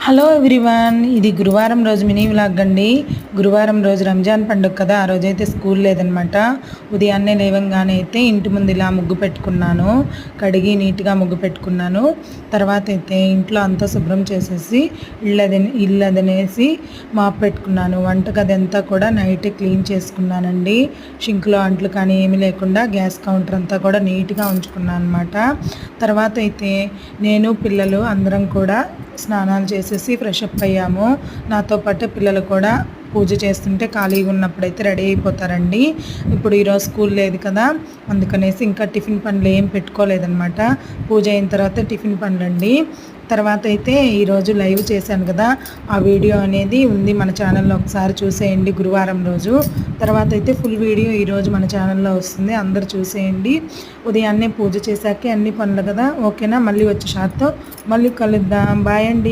Hello everyone, ఇది గురువారం రోజు మినీ వ్లాగ్ అండి. గురువారం రోజు రంజాన్ పండుగ కదా, ఆ రోజైతే స్కూల్ లేదనమాట. ఉదయాన్నే లేవంగానే అయితే ఇంటి ముందు ఇలా ముగ్గు పెట్టుకున్నాను, కడిగి నీట్గా ముగ్గు పెట్టుకున్నాను. తర్వాత అయితే ఇంట్లో అంతా శుభ్రం చేసేసి ఇల్లు అదనేసి మాప్ పెట్టుకున్నాను. వంటగది అంతా కూడా నైట్ క్లీన్ చేసుకున్నానండి. షింక్లో అంట్లు కానీ ఏమీ లేకుండా గ్యాస్ కౌంటర్ అంతా కూడా నీట్గా ఉంచుకున్నాను అనమాట. తర్వాత అయితే నేను పిల్లలు అందరం కూడా స్నానాలు చేసేసి ఫ్రెష్ అప్ అయ్యాము. నాతో పాటు పిల్లలు కూడా పూజ చేస్తుంటే ఖాళీగా ఉన్నప్పుడైతే రెడీ అయిపోతారండి. ఇప్పుడు ఈరోజు స్కూల్ లేదు కదా, అందుకనేసి ఇంకా టిఫిన్ పనులు ఏం పెట్టుకోలేదన్నమాట. పూజ అయిన తర్వాత టిఫిన్ పనులండి. తర్వాత అయితే ఈరోజు లైవ్ చేశాను కదా, ఆ వీడియో అనేది ఉంది మన ఛానల్లో, ఒకసారి చూసేయండి గురువారం రోజు. తర్వాత అయితే ఫుల్ వీడియో ఈరోజు మన ఛానల్లో వస్తుంది, అందరు చూసేయండి. ఉదయాన్నే పూజ చేశాకే అన్ని పనులు కదా. ఓకేనా, మళ్ళీ వచ్చే షాట్తో మళ్ళీ కలుద్దాం. బాయ్ అండి.